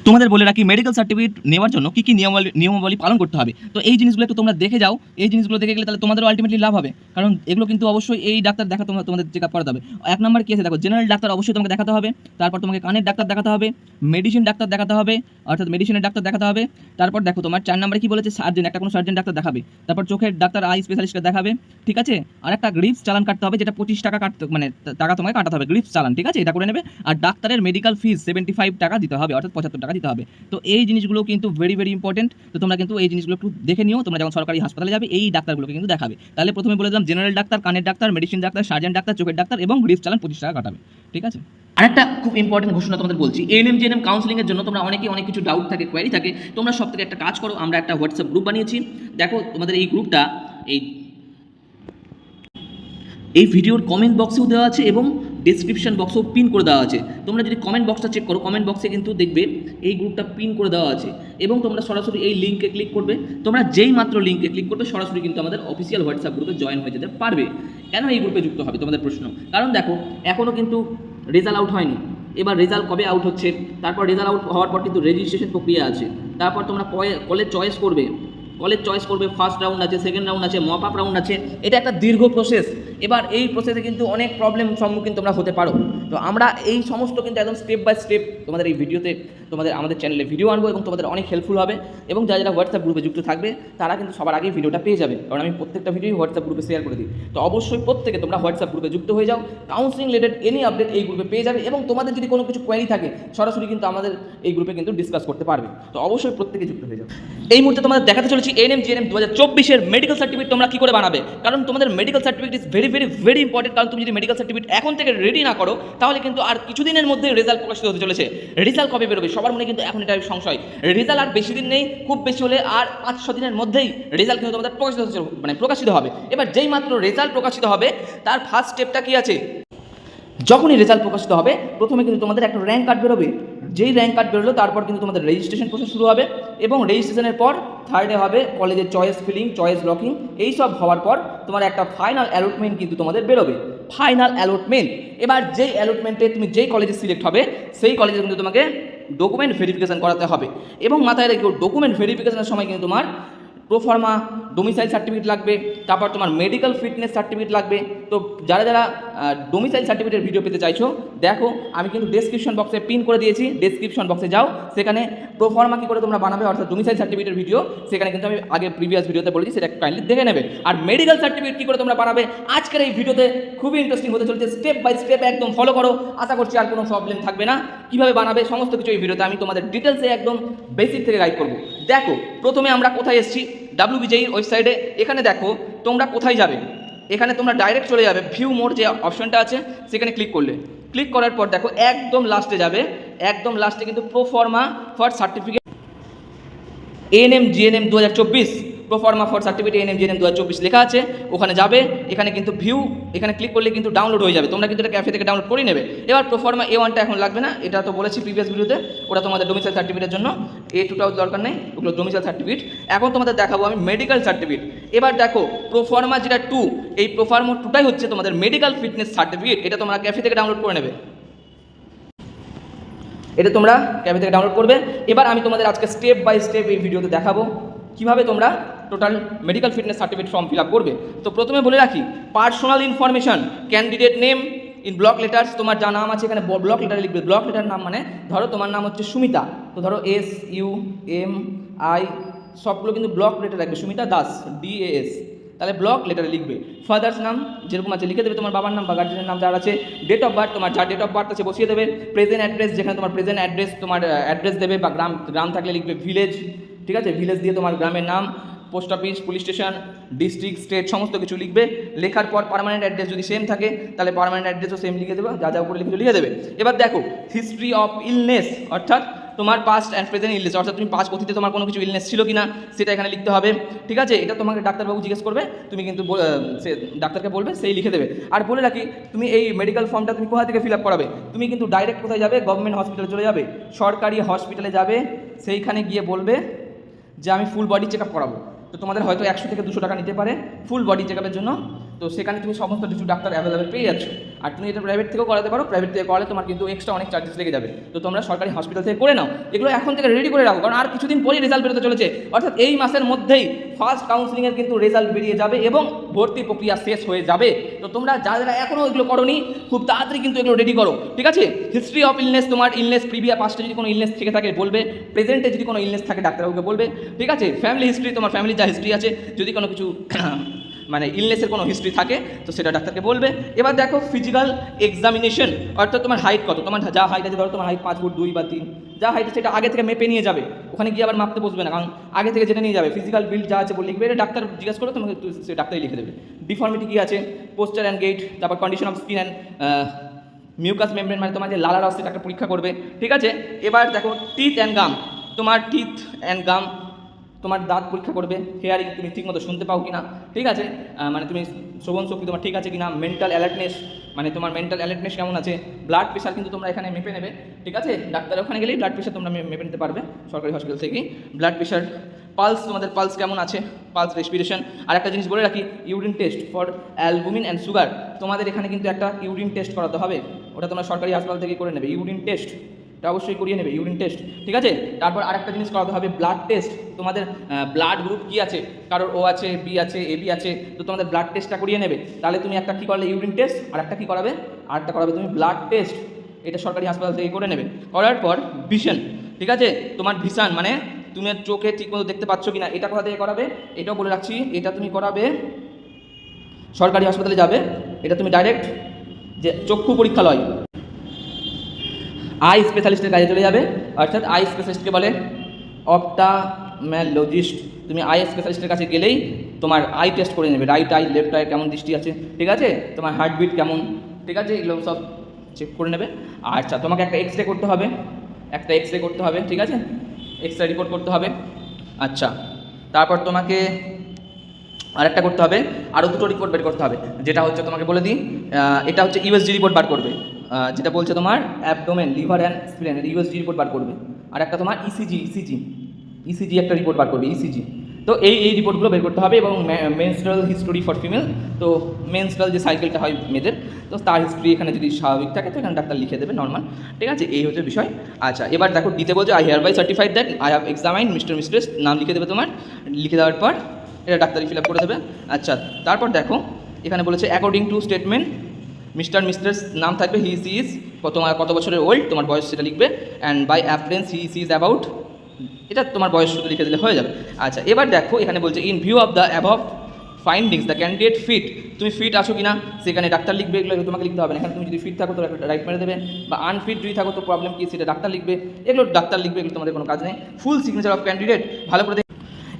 তোমাদের বলে রাখি মেডিকেল সার্টিফিকেট নেওয়ার জন্য কী কী নিয়মাবলী পালন করতে হবে। তো এই জিনিসগুলো একটু তোমরা দেখে যাও, এই জিনিসগুলো দেখে গেলে তাহলে তোমাদেরও আলটিমেটলি লাভ হবে, কারণ এগুলো কিন্তু অবশ্যই এই ডাক্তার দেখা তোমাদের চেক আপ করাতে হবে। এক নম্বর কি আছে দেখো, জেনারেল ডাক্তার অবশ্যই তোমাকে দেখাতে হবে, তারপর তোমাকে কানের ডাক্তার দেখাতে হবে, মেডিসিন ডাক্তার দেখাতে হবে, অর্থাৎ মেডিসিনের ডাক্তার দেখাতে হবে। তারপর দেখো তোমার 4 নম্বরে কি বলেছে, সার্জন, একটা কোনো সার্জন ডাক্তার দেখাবে। তারপর চোখের ডাক্তার, আই স্পেশালিস্টকে দেখাবে, ঠিক আছে। আর একটা গ্রিপস চালান কাটতে হবে, যেটা 25 টাকা কাটতে, মানে টাকা তোমাকে কাটাতে হবে, গ্রিপস চালান, ঠিক আছে, এটা করে নেবে। আর ডাক্তারের মেডিকেল ফিস 75 টাকা দিতে হবে, অর্থাৎ 75 টাকা দিতে হবে। তো এই জিনিসগুলো কিন্তু ভেরি ভেরি ইম্পর্টেন্ট। তো তোমরা কিন্তু এই জিনিসগুলো একটু দেখে নিও, তোমরা যখন সরকারি হাসপাতালে যাবে এই ডাক্তারগুলোকে কিন্তু দেখাবে। তাহলে প্রথমে বলে দিলাম, জেনারেল ডাক্তার, কানের doctor, medicine doctor, surgeon doctor, চোখের ডাক্তার এবং গ্রিপস চালান 25 টাকা কাটাবে, ঠিক আছে। আরেকটা খুব ইম্পর্টেন্ট ঘোষণা তোমাদের বলছি, এএনএম জিএনএম কাউন্সিলিংয়ের জন্য তোমরা অনেক কিছু ডাউট থাকে, কোয়ারি থাকে, তোমরা সব থেকে একটা কাজ করো, আমরা একটা হোয়াটসঅ্যাপ গ্রুপ বানিয়েছি। দেখো তোমাদের এই গ্রুপটা এই ভিডিওর কমেন্ট বক্সেও দেওয়া আছে এবং ডেসক্রিপশন বক্সেও পিন করে দেওয়া আছে। তোমরা যদি কমেন্ট বক্সটা চেক করো, কমেন্ট বক্সে কিন্তু দেখবে এই গ্রুপটা পিন করে দেওয়া আছে এবং তোমরা সরাসরি এই লিঙ্কে ক্লিক করবে। তোমরা যেই মাত্র লিঙ্কে ক্লিক করবে সরাসরি কিন্তু আমাদের অফিসিয়াল হোয়াটসঅ্যাপ গ্রুপে জয়েন হয়ে যেতে পারবে। কেন এই গ্রুপে যুক্ত হবে তোমাদের প্রশ্ন? কারণ দেখো এখনও কিন্তু রেজাল্ট আউট হয়নি, এবার রেজাল্ট কবে আউট হচ্ছে, তারপর রেজাল্ট আউট হওয়ার পর কিন্তু রেজিস্ট্রেশন প্রক্রিয়া আছে, তারপর তোমরা কলেজ চয়েস করবে, ফার্স্ট রাউন্ড আছে, সেকেন্ড রাউন্ড আছে, মপ আপ রাউন্ড আছে, এটা একটা দীর্ঘ প্রসেস। এবার এই প্রসেসে কিন্তু অনেক প্রবলেম সম্মুখীন তোমরা হতে পারো। তো আমরা এই সমস্ত কিন্তু একদম স্টেপ বাই স্টেপ তোমাদের এই ভিডিওতে, আমাদের চ্যানেলে ভিডিও আনবো এবং তোমাদের অনেক হেল্পফুল হবে। এবং যারা হোয়াটসঅ্যাপ গ্রুপে যুক্ত থাকবে তারা কিন্তু সবার আগেই ভিডিওটা পেয়ে যাবে, কারণ আমি প্রত্যেকটা ভিডিও হোয়াটসঅ্যাপ গ্রুপে শেয়ার করে দিই। তো অবশ্যই প্রত্যেকে তোমরা হোয়াটসঅ্যাপ গ্রুপে যুক্ত হয়ে যাও, কাউন্সিলিং রিলেটেড এনি আপডেট এই গ্রুপে পেয়ে যাবে এবং তোমাদের যদি কোনো কিছু কোয়ারি থাকে সরাসরি কিন্তু আমাদের এই গ্রুপে কিন্তু ডিসকাস করতে পারবে। তো অবশ্যই প্রত্যেকে যুক্ত হয়ে যাও। এই মুহূর্তে তোমাদের দেখাতে চলেছি এএনএম জিএনএম 2024 মেডিকেল সার্টিফিকেট তোমরা কী করে বানাবে। কারণ তোমাদের medical certificate is very very very important. কারণ তুমি যদি মেডিকেল সার্টিফিকেট এখন থেকে রেডি না করো তাহলে কিন্তু আর কিছুদিনের মধ্যে রেজাল্ট প্রকাশিত হতে চলেছে। রেজাল্ট কবে বেরোবে সবার মনে কিন্তু এখন এটা সংশয়। রেজাল্ট আর বেশি দিন নেই, খুব বেশি হলে আর 5-6 দিনের মধ্যেই রেজাল্ট কিন্তু তোমাদের প্রকাশিত হবে। এবার যেই মাত্র রেজাল্ট প্রকাশিত হবে তার ফার্স্ট স্টেপটা কি আছে, যখনই রেজাল্ট প্রকাশিত হবে প্রথমে কিন্তু তোমাদের একটা র্যাঙ্ক কার্ড বেরোবে। যেই র্যাঙ্ক কার্ড বেরোলো তারপর কিন্তু তোমাদের রেজিস্ট্রেশন প্রসেস শুরু হবে এবং রেজিস্ট্রেশনের পর থার্ডে হবে কলেজের চয়েস ফিলিং, চয়েস লকিং, এইসব হওয়ার পর তোমার একটা ফাইনাল অ্যালটমেন্ট কিন্তু তোমাদের বেরোবে, ফাইনাল অ্যালটমেন্ট। এবার যেই অ্যালটমেন্টে তুমি যেই কলেজে সিলেক্ট হবে সেই কলেজে কিন্তু তোমাকে ডকুমেন্ট ভেরিফিকেশান করাতে হবে এবং মাথায় রেখেও ডকুমেন্ট ভেরিফিকেশানের সময় কিন্তু তোমার প্রোফার্মা ডোমিসাইল সার্টিফিকেট লাগবে, তারপর তোমার মেডিকেল ফিটনেস সার্টিফিকেট লাগবে। তো যারা ডোমিসাইল সার্টিফিকেটের ভিডিও পেতে চাইছো দেখো আমি কিন্তু ডেসক্রিপশন বক্সে পিন করে দিয়েছি, ডেসক্রিপশন বক্সে যাও, সেখানে প্রোফার্মা কী করে তোমরা বানাবে অর্থাৎ ডোমিসাইল সার্টিফিকেটের ভিডিও সেখানে কিন্তু আমি আগে প্রিভিয়াস ভিডিওতে বলেছি, সেটা কাইন্ডলি দেখে নেবে। আর মেডিকেল সার্টিফিকেট কী করে তোমরা বানাবে আজকের এই ভিডিওতে খুবই ইন্টারেস্টিং হতে চলছে, স্টেপ বাই স্টেপ একদম ফলো করো, আশা করছি আর কোনো প্রবলেম থাকবে না। কীভাবে বানাবে সমস্ত কিছু এই ভিডিওতে আমি তোমাদের ডিটেলসে একদম বেসিক থেকে গাইড করবো। দেখো প্রথমে আমরা কোথায় এসেছি, WBJEE ওয়েবসাইটে। এখানে দেখো তোমরা কোথায় যাবে, এখানে তোমরা ডাইরেক্ট চলে যাবে ভিউ মোর যে অপশনটা আছে সেখানে ক্লিক করলে, ক্লিক করার পর দেখো একদম লাস্টে যাবে, একদম লাস্টে কিন্তু proforma for certificate ANM GNM 2024, proforma for certificate ANM GNM 2024 লেখা আছে, ওখানে যাবে। এখানে কিন্তু ভিউ, এখানে ক্লিক করলে কিন্তু ডাউনলোড হয়ে যাবে, তোমরা কিন্তু এটা ক্যাফে থেকে ডাউনলোড করে নেবে। এবার প্রোফার্মা A1টা এখন লাগবে না, এটা তো বলেছি প্রিভিয়াস ভিডিওতে, ওটা তোমাদের ডোমিসাইল সার্টিফিকেটের জন্য, A2টাও দরকার নেই, ওগুলো ডোমিসাইল সার্টিফিকেট। এখন তোমাদের দেখাবো আমি মেডিকেল সার্টিফিকেট। এবার দেখো প্রোফার্মা যেটা 2, এই প্রোফার্মা 2টাই হচ্ছে তোমাদের মেডিকেল ফিটনেস সার্টিফিকেট, এটা তোমরা ক্যাফে থেকে ডাউনলোড করে নেবে, এটা তোমরা ক্যাফে থেকে ডাউনলোড করবে। এবার আমি তোমাদের আজকে স্টেপ বাই স্টেপ এই ভিডিওতে দেখাবো কীভাবে তোমরা total medical fitness certificate form fill up করবে। তো প্রথমে বলে রাখি, personal information, candidate name in block letters, তোমার যা নাম আছে এখানে ব্লক লেটারে লিখবে। ব্লক লেটার নাম মানে ধরো তোমার নাম হচ্ছে সুমিতা, তো ধরো SUMI সবগুলো কিন্তু ব্লক লেটার রাখবে, সুমিতা দাস DAS, তাহলে ব্লক লেটারে লিখবে। ফাদার্স নাম যেরকম আছে লিখে দেবে, তোমার বাবার নাম বা গার্জেনের নাম যার আছে। ডেট অফ বার্থ, তোমার যা ডেট অফ বার্থ আছে বসিয়ে দেবে। প্রেজেন্ট অ্যাড্রেস, যেখানে তোমার প্রেজেন্ট অ্যাড্রেস, তোমার অ্যাড্রেস দেবে, বা গ্রাম থাকলে লিখবে ভিলেজ, ঠিক আছে, ভিলেজ দিয়ে তোমার গ্রামের নাম, post office, police station, district, state সমস্ত কিছু লিখবে। লেখার পর পার্মানেন্ট অ্যাড্রেস যদি সেম থাকে তাহলে পার্মানেন্ট অ্যাড্রেসও সেম লিখে দেবে, যা যা উপরে লিখে দেবে। এবার দেখো হিস্ট্রি অফ ইলনেস, অর্থাৎ তোমার পাস্ট অ্যান্ড প্রেজেন্ট ইলনেস, অর্থাৎ তুমি পাস্ট অতীতে তোমার কোনো কিছু ইলনেস ছিল কিনা সেটা এখানে লিখতে হবে, ঠিক আছে। এটা তোমাকে ডাক্তারবাবু জিজ্ঞেস করবে, তুমি কিন্তু সে ডাক্তারকে বলবে, সেই লিখে দেবে। আর বলে রাখি, তুমি এই মেডিকেল ফর্মটা তুমি কোথা থেকে ফিল আপ করাবে, তুমি কিন্তু ডাইরেক্ট কোথায় যাবে, গভর্নমেন্ট হসপিটালে চলে যাবে, সরকারি হসপিটালে যাবে, সেইখানে গিয়ে বলবে যে আমি ফুল বডি চেক আপ করাবো। তো তোমাদের হয়তো 100 থেকে 200 টাকা নিতে পারে ফুল বডি চেক আপের জন্য। তো সেখানে তুমি সমস্ত কিছু ডাক্তার অ্যাভেলেবেল পেয়ে যাচ্ছ। আর তুমি এটা প্রাইভেট থেকেও করাতে পারো, প্রাইভেট থেকে করালে তোমার কিন্তু এক্সট্রা অনেক চার্জেস লেগে যাবে। তো তোমরা সরকারি হসপিটাল থেকে করে নাও, এগুলো এখন থেকে রেডি করে রাখো, কারণ আর কিছুদিন পরেই রেজাল্ট বেরোতে চলেছে। অর্থাৎ এই মাসের মধ্যেই ফার্স্ট কাউন্সিলিংয়ের কিন্তু রেজাল্ট বেরিয়ে যাবে এবং ভর্তি প্রক্রিয়া শেষ হয়ে যাবে। তো তোমরা যারা এখনও এগুলো করোনি, খুব তাড়াতাড়ি কিন্তু এগুলো রেডি করো, ঠিক আছে? হিস্ট্রি অফ ইলনেস, তোমার ইলনেস প্রিভিয়াস পাস্টে যদি কোনো ইলনেস থেকে থাকে বলবে, প্রেজেন্টে যদি কোনো ইলনেস থাকে ডাক্তারবাবুকে বলবে, ঠিক আছে? ফ্যামিলি হিস্ট্রি, তোমার ফ্যামিলির যা হিস্ট্রি আছে, যদি কোনো কিছু মানে ইলনেসের কোনো হিস্ট্রি থাকে তো সেটা ডাক্তারকে বলবে। এবার দেখো ফিজিক্যাল এক্সামিনেশন, অর্থাৎ তোমার হাইট কত, তোমার যা হাইট আছে, ধরো তোমার হাইট 5 ফুট 2 বা 3, যা হাইট আছে সেটা আগে থেকে মেপে নিয়ে যাবে, ওখানে গিয়ে আবার মাপতে বসবে না, কারণ আগে থেকে যেটা নিয়ে যাবে ফিজিক্যাল বিল্ড যা আছে বলে লিখবে, এটা ডাক্তার জিজ্ঞেস করে তোমাকে সে ডাক্তারই লিখে দেবে। ডিফর্মিটি কী আছে, পোস্টার অ্যান্ড গেট, তারপর condition of skin and mucous membrane, মানে তোমার যে লালার রস সেটা একটা পরীক্ষা করবে, ঠিক আছে? এবার দেখো টিথ অ্যান্ড গাম, তোমার টিথ অ্যান্ড গাম, তোমার দাঁত পরীক্ষা করবে, হেয়ারিং তুমি ঠিকমতো শুনতে পাও কিনা, ঠিক আছে? মানে তুমি শ্রবণ শক্তি তোমার ঠিক আছে কিনা, মেন্টাল অ্যালার্টনেস, মানে তোমার মেন্টাল অ্যালার্টনেস কেমন আছে, ব্লাড প্রেশার কিন্তু তোমরা এখানে মেপে নেবে, ঠিক আছে? ডাক্তারের ওখানে গেলেই ব্লাড প্রেশার তোমরা মেপে নিতে পারবে সরকারি হসপিটাল থেকেই ব্লাড প্রেশার। পালস, তোমাদের পালস কেমন আছে, পালস রেসপিরেশন। আর একটা জিনিস বলে রাখি, urine test for albumin and sugar, তোমাদের এখানে কিন্তু একটা ইউরিন টেস্ট করাতে হবে, ওটা তোমরা সরকারি হাসপাতাল থেকে করে নেবে, ইউরিন টেস্ট এটা অবশ্যই করিয়ে নেবে, ইউরিন টেস্ট, ঠিক আছে? তারপর আরেকটা জিনিস করাতে হবে ব্লাড টেস্ট, তোমাদের ব্লাড গ্রুপ কী আছে, কারোর ও আছে, বি আছে, এবি আছে, তো তোমাদের ব্লাড টেস্টটা করিয়ে নেবে। তাহলে তুমি একটা কী করলে ইউরিন টেস্ট, আর একটা কী করাবে, আরেকটা করাবে তুমি ব্লাড টেস্ট, এটা সরকারি হাসপাতাল থেকে করে নেবে। করার পর ভিশন, ঠিক আছে? তোমার ভিশন মানে তুমি চোখে ঠিকমতো দেখতে পাচ্ছ কিনা, এটা কোথা থেকে করাবে এটাও বলে রাখছি, এটা তুমি করাবে সরকারি হাসপাতালে যাবে, এটা তুমি ডাইরেক্ট যে চক্ষু পরীক্ষালয় আই স্পেশালিস্টের কাজে চলে যাবে, অর্থাৎ আই স্পেশালিস্টকে বলে অপটামেলজিস্ট। তুমি আই স্পেশালিস্টের কাছে গেলেই তোমার আই টেস্ট করে নেবে, রাইট আই লেফট আই কেমন দৃষ্টি আছে, ঠিক আছে? তোমার হার্টবিট কেমন, ঠিক আছে? এগুলো সব চেক করে নেবে। আচ্ছা, তোমাকে একটা এক্স রে করতে হবে, একটা এক্স রে করতে হবে, ঠিক আছে? এক্স রে রিপোর্ট করতে হবে। আচ্ছা, তারপর তোমাকে আরেকটা করতে হবে, আরও দুটো রিপোর্ট বের করতে হবে, যেটা হচ্ছে তোমাকে বলে দিই, এটা হচ্ছে ইউএসজি রিপোর্ট বার করবে, যেটা বলছে তোমার abdomen, liver and spleen, USG report বার করবে। আর একটা তোমার ইসিজি একটা রিপোর্ট বার করবে, ইসিজি। তো এই রিপোর্টগুলো বের করতে হবে, এবং মেনস্ট্রাল হিস্টোরি ফর ফিমেল, তো মেনস্ট্রাল যে সাইকেলটা হয় মেয়েদের, তো তার হিস্ট্রি এখানে যদি স্বাভাবিক থাকে তো এখানে ডাক্তার লিখে দেবে নর্মাল, ঠিক আছে? এই হচ্ছে বিষয়। আচ্ছা, এবার দেখো দিতে বলছে I hereby certified that I have examine mister mistress, নাম লিখে দেবে তোমার, লিখে দেওয়ার পর এটা ডাক্তারি ফিল আপ করে দেবে। আচ্ছা, তারপর দেখো এখানে বলেছে according to statement mister mistress নাম থাকবে, হি সি ইজ তোমার কত বছরের ওল্ড, তোমার বয়স সেটা লিখবে, and by appearance he she is about, এটা তোমার বয়স শুধু লিখে দিলে হয়ে যাবে। আচ্ছা, এবার দেখো এখানে বলছে in view of the above findings the candidate fit, তুমি ফিট আসো কিনা সেখানে ডাক্তার লিখবে, এগুলো তোমাকে লিখতে হবে না। এখানে তুমি যদি ফিট থাকো তো রাইট মেরে দেবে, বা আনফিট যদি থাকো তো প্রবলেম কী সেটা ডাক্তার লিখবে, এগুলো ডাক্তার লিখবে, এগুলো তোমাদের কোনো কাজ নেই। ফুল সিগনেচার অফ ক্যান্ডিডেট, ভালো করে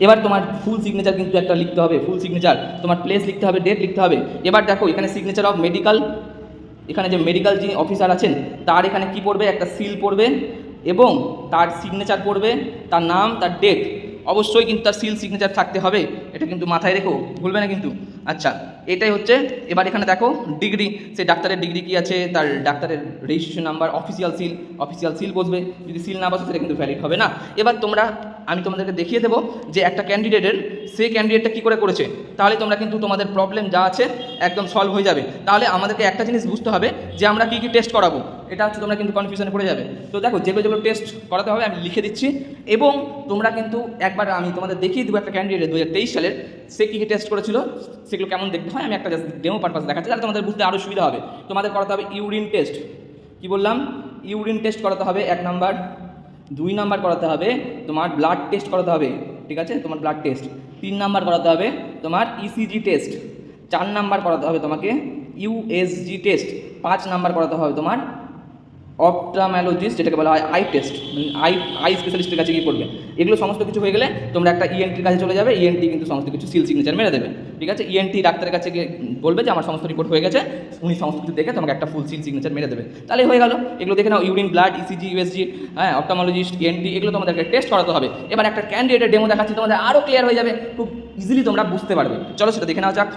এবার তোমার ফুল সিগনেচার কিন্তু একটা লিখতে হবে, ফুল সিগনেচার, তোমার প্লেস লিখতে হবে, ডেট লিখতে হবে। এবার দেখো এখানে সিগনেচার অফ মেডিকেল, এখানে যে মেডিকেল যিনি অফিসার আছেন তার এখানে কি পড়বে, একটা সিল পড়বে এবং তার সিগনেচার পড়বে, তার নাম, তার ডেট, অবশ্যই কিন্তু তার সিল সিগনেচার থাকতে হবে, এটা কিন্তু মাথায় রেখো, ভুলবে না কিন্তু। আচ্ছা, এটাই হচ্ছে। এবার এখানে দেখো ডিগ্রি, সে ডাক্তারের ডিগ্রি কী আছে, তার ডাক্তারের রেজিস্ট্রেশন নাম্বার, অফিসিয়াল সিল বসবে, যদি সিল না বসে সেটা কিন্তু ভ্যালিড হবে না। এবার আমি তোমাদেরকে দেখিয়ে দেবো যে একটা ক্যান্ডিডেটের সে ক্যান্ডিডেটটা কী করেছে, তাহলে তোমরা কিন্তু তোমাদের প্রবলেম যা আছে একদম সলভ হয়ে যাবে। তাহলে আমাদেরকে একটা জিনিস বুঝতে হবে যে আমরা কী কী টেস্ট করাবো, এটা হচ্ছে তোমরা কিন্তু কনফিউশনে পড়ে যাবে। তো দেখো যেগুলো টেস্ট করাতে হবে আমি লিখে দিচ্ছি, এবং তোমরা কিন্তু একবার আমি তোমাদের দেখিয়ে দেবো একটা ক্যান্ডিডেট 2023 সালের সে কী কী টেস্ট করেছিল, সেগুলো কেমন দেখতে হয় আমি একটা জাস্ট ডেমো পারপাস দেখাচ্ছি, তাহলে তোমাদের বুঝতে আরও সুবিধা হবে। তোমাদের করাতে হবে ইউরিন টেস্ট, কি বললাম, ইউরিন টেস্ট করাতে হবে 1 নাম্বার, 2 নাম্বার করাতে হবে তোমার ব্লাড টেস্ট করাতে হবে, ঠিক আছে? তোমার ব্লাড টেস্ট 3 নাম্বার করাতে হবে তোমার ইসিজি টেস্ট, 4 নাম্বার করাতে হবে তোমাকে ইউএসজি টেস্ট, 5 নাম্বার করাতে হবে তোমার অপটামেলজিস্ট, যেটাকে বলা হয় আই টেস্ট, আই স্পেশালিস্টের কাছে গিয়ে করবে। এগুলো সমস্ত কিছু হয়ে গেলে তোমরা একটা ইএনটির কাছে চলে যাবে, ইএনটি কিন্তু সমস্ত কিছু সিল সিগনেচার মেরে দেবে, ঠিক আছে? ইএনটি ডাক্তারের কাছে গিয়ে বলবে যে আমার সমস্ত রিপোর্ট হয়ে গেছে, উনি সমস্ত কিছু দেখে তোমাকে একটা ফুল সিল সিগনেচার মেরে দেবে, তাহলে হয়ে গেল। এগুলো দেখে নাও, ইউরিন, ব্লাড, ইসিজি, ইউএসজি, হ্যাঁ, অপটামোলজিস্ট, ইএনটি, এগুলো তোমাদেরকে টেস্ট করাতে হবে। এবার একটা ক্যান্ডিডেটের ডেমো দেখাচ্ছি, তোমাদের আরও ক্লিয়ার হয়ে যাবে, খুব ইজিলি তোমরা বুঝতে পারবে। চলো সেটা দেখে নাও যাক।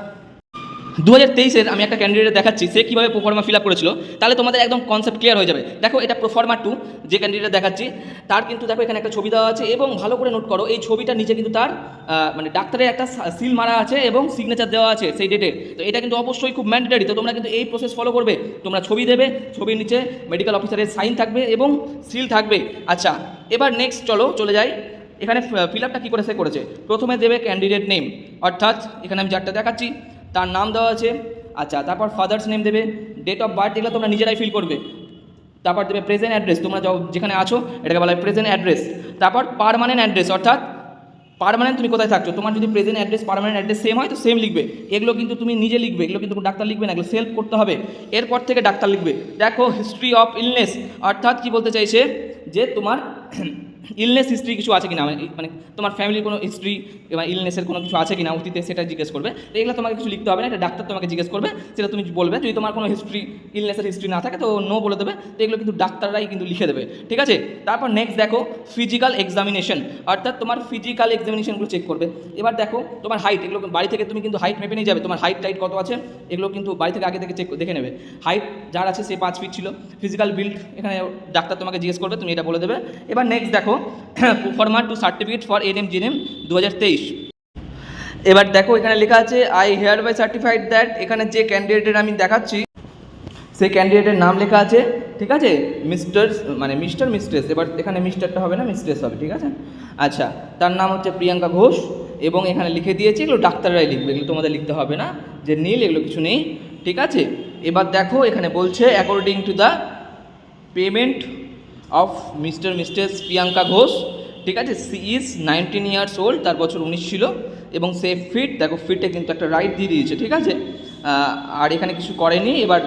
2023-এর আমি একটা ক্যান্ডিডেট দেখাচ্ছি, সে কীভাবে প্রোফর্মা ফিল আপ করেছিল, তাহলে তোমাদের একদম কনসেপ্ট ক্লিয়ার হয়ে যাবে। দেখো এটা প্রোফর্মা 2 যে ক্যান্ডিডেট দেখাচ্ছি, তার কিন্তু দেখো এখানে একটা ছবি দেওয়া আছে এবং ভালো করে নোট করো, এই ছবিটার নিচে কিন্তু তার মানে ডাক্তারের একটা সিল মারা আছে এবং সিগনেচার দেওয়া আছে সেই ডেটে। তো এটা কিন্তু অবশ্যই খুব ম্যান্ডেটারি, তো তোমরা কিন্তু এই প্রসেস ফলো করবে। তোমরা ছবি দেবে, ছবির নিচে মেডিকেল অফিসারের সাইন থাকবে এবং সিল থাকবে। আচ্ছা, এবার নেক্সট চলে যাই। এখানে ফিল আপটা কী করে সে করেছে, প্রথমে দেবে ক্যান্ডিডেট নেম, অর্থাৎ এখানে আমি যারটা দেখাচ্ছি তার নাম দেওয়া আছে। আচ্ছা, তারপর ফাদার্স নেম দেবে, ডেট অফ বার্থ, এগুলো তোমরা নিজেরাই ফিল করবে। তারপর দেবে প্রেজেন্ট অ্যাড্রেস, তোমরা যেখানে আছো এটাকে বলা হয় প্রেজেন্ট অ্যাড্রেস। তারপর পার্মানেন্ট অ্যাড্রেস, অর্থাৎ পার্মানেন্ট তুমি কোথায় থাকছো, তোমার যদি present address permanent address same হয় তো সেম লিখবে। এগুলো কিন্তু তুমি নিজে লিখবে, এগুলো কিন্তু ডাক্তার লিখবে না, এগুলো সেলফ করতে হবে। এরপর থেকে ডাক্তার লিখবে। দেখো হিস্ট্রি অফ ইলনেস, অর্থাৎ কি বলতে চাইছে যে তোমার ইলনেস হিস্ট্রি কিছু আছে কিনা, মানে তোমার ফ্যামিলির কোনো হিস্ট্রি বা ইলনেসের কোনো কিছু আছে কিনা অতীতে, সেটা জিজ্ঞেস করবে। তো এগুলো তোমাকে কিছু লিখতে হবে না, এটা ডাক্তার তোমাকে জিজ্ঞেস করবে, সেটা তুমি বলবে। যদি তোমার কোনো ইলনেসের হিস্ট্রি না থাকে তো নো বলে দেবে। তো এগুলো কিন্তু ডাক্তাররাই কিন্তু লিখে দেবে, ঠিক আছে। তারপর নেক্সট দেখো ফিজিক্যাল এক্সামিনেশন, অর্থাৎ তোমার ফিজিক্যাল এক্সামিনেশনগুলো চেক করবে। এবার দেখো তোমার হাইট, এগুলো বাড়ি থেকে তুমি কিন্তু হাইট মেপে নিয়ে যাবে, তোমার হাইট টাইট কত আছে এগুলো কিন্তু বাড়ি থেকে আগে থেকে দেখে নেবে। হাইট যার আছে সে 5 ফিট ছিল। ফিজিক্যাল বিল্ড এখানে ডাক্তার তোমাকে জিজ্ঞেস করবে, তুমি এটা বলে দেবে। এবার নেক্সট দেখো proforma to certificate for NM GNM 2023। এবার দেখো এখানে লেখা আছে I hereby certified that, এখানে যে ক্যান্ডিডেটের আমি দেখাচ্ছি সেই ক্যান্ডিডেটের নাম লেখা আছে, ঠিক আছে, মিস্টার মিস্ট্রেস। এবার এখানে মিস্টারটা হবে না, মিস্ট্রেস হবে, ঠিক আছে। আচ্ছা, তার নাম হচ্ছে প্রিয়াঙ্কা ঘোষ এবং এখানে লিখে দিয়েছি, এগুলো ডাক্তাররাই লিখবে, এগুলো তোমাদের লিখতে হবে না যে নীল, এগুলো কিছু নেই, ঠিক আছে। এবার দেখো এখানে বলছে according to the payment of mister mistress Priyanka Ghosh, ঠিক আছে, সি ইজ 19 ইয়ার্স ওল্ড, তার বছর 19 ছিল এবং সে ফিট, দেখো ফিটে কিন্তু একটা রাইট দিয়ে দিয়েছে, ঠিক আছে। আর এখানে কিছু করেনি। এবার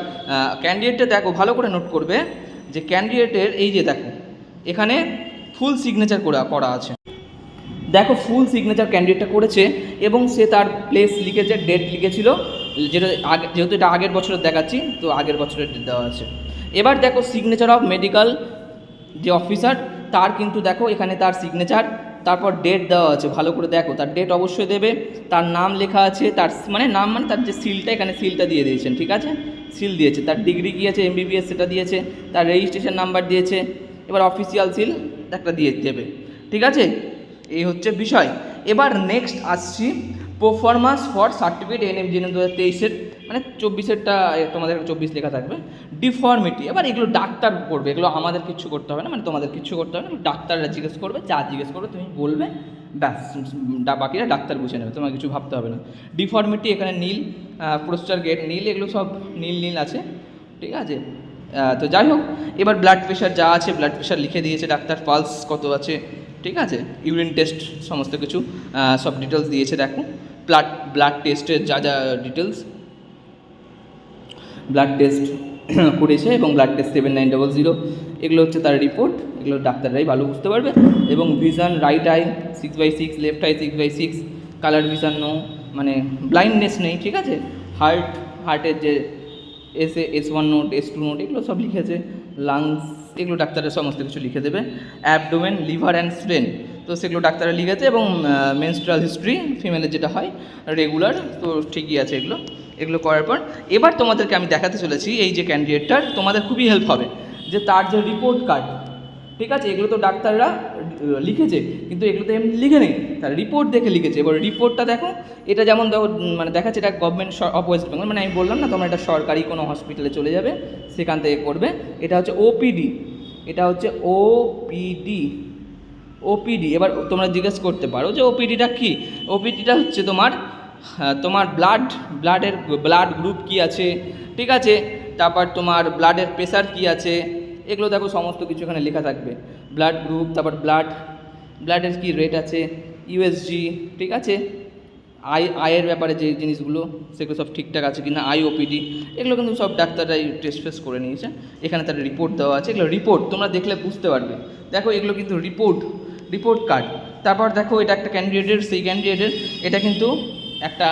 ক্যান্ডিডেটটা দেখো ভালো করে নোট করবে যে ক্যান্ডিডেটের এই যে দেখো এখানে ফুল সিগনেচার করা আছে, দেখো ফুল সিগনেচার ক্যান্ডিডেটটা করেছে এবং সে তার প্লেস লিখেছে, ডেট লিখেছিল, যেহেতু এটা আগের বছরের দেখাচ্ছি তো আগের বছরের ডেট দেওয়া আছে। এবার দেখো সিগনেচার অফ মেডিকেল যে অফিসার, তার কিন্তু দেখো এখানে তার সিগনেচার, তারপর ডেট দেওয়া আছে, ভালো করে দেখো তার ডেট অবশ্যই দেবে, তার নাম লেখা আছে, তার নাম মানে তার যে সিলটা, এখানে সিলটা দিয়ে দিয়েছেন, ঠিক আছে, সিল দিয়েছে, তার ডিগ্রি কী আছে MBBS সেটা দিয়েছে, তার রেজিস্ট্রেশন নাম্বার দিয়েছে, এবার অফিসিয়াল সিল একটা দিয়ে দেবে, ঠিক আছে। এই হচ্ছে বিষয়। এবার নেক্সট আসছি performance for certificate NM GNM 2023-এর, মানে 24-এরটা তোমাদের 24 লেখা থাকবে, ডিফর্মিটি। এবার এগুলো ডাক্তার করবে, এগুলো আমাদের কিছু করতে হবে না, মানে তোমাদের কিছু করতে হবে না, ডাক্তাররা জিজ্ঞেস করবে, যা জিজ্ঞেস করবে তুমি বলবে, ব্যাস, বাকিরা ডাক্তার বুঝে নেবে, তোমার কিছু ভাবতে হবে না। ডিফর্মিটি এখানে নীল, পোস্টার গেট নীল, এগুলো সব নীল আছে, ঠিক আছে। তো যাই হোক, এবার ব্লাড প্রেশার যা আছে, ব্লাড প্রেশার লিখে দিয়েছে ডাক্তার, পালস কত আছে, ঠিক আছে, ইউরিন টেস্ট সমস্ত কিছু সব ডিটেলস দিয়েছে। দেখো ব্লাড টেস্টের যা ডিটেলস, ব্লাড টেস্ট করেছে এবং ব্লাড টেস্ট 7900, এগুলো হচ্ছে তার রিপোর্ট, এগুলো ডাক্তাররাই ভালো বুঝতে পারবে। এবং vision right eye 6/6, left eye 6/6, colour vision no, মানে ব্লাইন্ডনেস নেই, ঠিক আছে। হার্টের যে S1 নোট, S2 নোট, এগুলো সব লিখেছে। লাংস, এগুলো ডাক্তারের সমস্ত কিছু লিখে দেবে। অ্যাবডোমেন, লিভার অ্যান্ড স্প্লেন, তো সেগুলো ডাক্তাররা লিখেছে। এবং মেনস্ট্রুয়াল হিস্ট্রি ফিমেলের যেটা হয় রেগুলার, তো ঠিকই আছে এগুলো করার পর এবার তোমাদেরকে আমি দেখাতে চলেছি এই যে ক্যান্ডিডেটটার, তোমাদের খুবই হেল্প হবে যে তার যে রিপোর্ট কার্ড, ঠিক আছে, এগুলো তো ডাক্তাররা লিখেছে কিন্তু এগুলো তো এমনি লিখে নেই, তার রিপোর্ট দেখে লিখেছে। এবার রিপোর্টটা দেখো, এটা যেমন দেখো মানে দেখাচ্ছে এটা গভর্নমেন্ট অফ ওয়েস্ট বেঙ্গল, মানে আমি বললাম না তোমরা এটা সরকারি কোনো হসপিটালে চলে যাবে, সেখান থেকে করবে। এটা হচ্ছে ওপিডি, এটা হচ্ছে ওপিডি। এবার তোমরা জিজ্ঞেস করতে পারো যে ওপিডিটা কী। ওপিডিটা হচ্ছে তোমার ব্লাড গ্রুপ কী আছে, ঠিক আছে, তারপর তোমার ব্লাডের প্রেশার কী আছে, এগুলো দেখো সমস্ত কিছু এখানে লেখা থাকবে। ব্লাড গ্রুপ, তারপর ব্লাডের কী রেট আছে, ইউএসজি, ঠিক আছে, আয়ের ব্যাপারে যে জিনিসগুলো সেগুলো সব ঠিকঠাক আছে কি না, ওপিডি, এগুলো কিন্তু সব ডাক্তাররাই টেস্ট ফেস করে নিয়েছে। এখানে তার রিপোর্ট দেওয়া আছে, এগুলো রিপোর্ট তোমরা দেখলে বুঝতে পারবে। দেখো এগুলো কিন্তু রিপোর্ট কার্ড। তারপর দেখো এটা একটা ক্যান্ডিডেটের, সেই ক্যান্ডিডেটের এটা কিন্তু একটা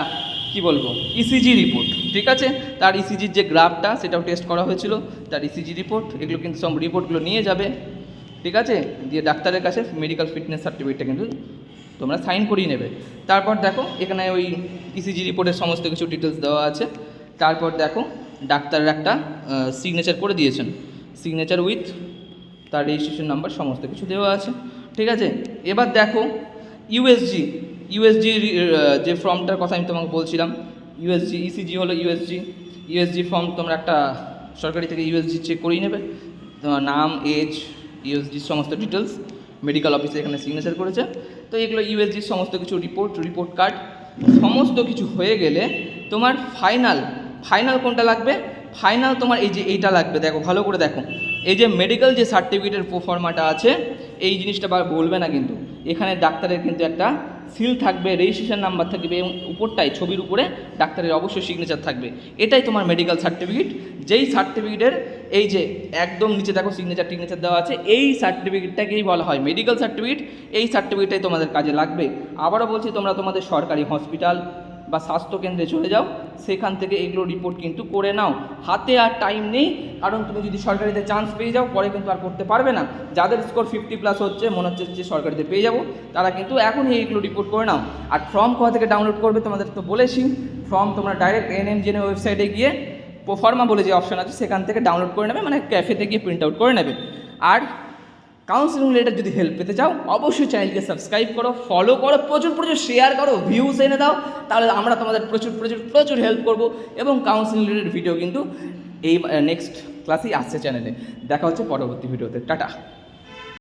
কি বলবো ইসিজি রিপোর্ট, ঠিক আছে, তার ইসিজির যে গ্রাফটা সেটাও টেস্ট করা হয়েছিল, তার ইসিজি রিপোর্ট, এগুলো কিন্তু সব রিপোর্টগুলো নিয়ে যাবে, ঠিক আছে, দিয়ে ডাক্তারের কাছে মেডিকেল ফিটনেস সার্টিফিকেটটা কিন্তু তোমরা সাইন করিয়ে নেবে। তারপর দেখো এখানে ওই ইসিজি রিপোর্টের সমস্ত কিছু ডিটেলস দেওয়া আছে। তারপর দেখো ডাক্তারের একটা সিগনেচার করে দিয়েছেন, সিগনেচার উইথ তার রেজিস্ট্রেশন নাম্বার সমস্ত কিছু দেওয়া আছে, ঠিক আছে। এবার দেখো ইউএসজি যে ফর্মটার কথা আমি তোমাকে বলছিলাম, ইউএসজি ইসিজি হলো ইউএসজি ফর্ম, তোমরা একটা সরকারি থেকে ইউএসজি চেক করিয়ে নেবে, তোমার নাম, এজ, ইউএসজি সমস্ত ডিটেলস, মেডিকেল অফিসে এখানে সিগনেচার করেছে। তো এগুলো ইউএসজির সমস্ত কিছু রিপোর্ট কার্ড সমস্ত কিছু হয়ে গেলে তোমার ফাইনাল কোনটা লাগবে? ফাইনাল তোমার এই যে এইটা লাগবে, দেখো ভালো করে দেখো, এই যে মেডিকেল যে সার্টিফিকেটের প্রোফর্মাটা আছে, এই জিনিসটা বলবে না কিন্তু, এখানে ডাক্তারের কিন্তু একটা সিল থাকবে, রেজিস্ট্রেশন নাম্বার থাকবে এবং উপরটায় ছবির উপরে ডাক্তারের অবশ্যই সিগনেচার থাকবে। এটাই তোমার মেডিকেল সার্টিফিকেট, যেই সার্টিফিকেটের এই যে একদম নিচে দেখো টিগনেচার দেওয়া আছে, এই সার্টিফিকেটটাকেই বলা হয় মেডিকেল সার্টিফিকেট। এই সার্টিফিকেটটাই তোমাদের কাজে লাগবে। আবারও বলছি, তোমরা তোমাদের সরকারি হসপিটাল বা স্বাস্থ্যকেন্দ্রে চলে যাও, সেখান থেকে এগুলো রিপোর্ট কিন্তু করে নাও। হাতে আর টাইম নেই, কারণ তুমি যদি সরকারিতে চান্স পেয়ে যাও পরে কিন্তু আর করতে পারবে না। যাদের স্কোর 50+ হচ্ছে, মনে হচ্ছে যে সরকারিতে পেয়ে যাবো, তারা কিন্তু এখনই এইগুলো রিপোর্ট করে নাও। আর ফর্ম কোথা থেকে ডাউনলোড করবে তোমাদের তো বলেছি, ফর্ম তোমরা ডাইরেক্ট NMGN ওয়েবসাইটে গিয়ে প্রোফর্মা বলে যে অপশান আছে সেখান থেকে ডাউনলোড করে নেবে, মানে ক্যাফেতে গিয়ে প্রিন্ট আউট করে নেবে। আর কাউন্সিলিং রিলেটেড যদি হেল্প পেতে চাও, অবশ্যই চ্যানেলকে সাবস্ক্রাইব করো, ফলো করো, প্রচুর শেয়ার করো, ভিউজ এনে দাও, তাহলে আমরা তোমাদের প্রচুর হেল্প করবো। এবং কাউন্সিলিং রিলেটেড ভিডিও কিন্তু এই নেক্সট ক্লাসেই আসছে চ্যানেলে। দেখা হচ্ছে পরবর্তী ভিডিওতে। টাটা।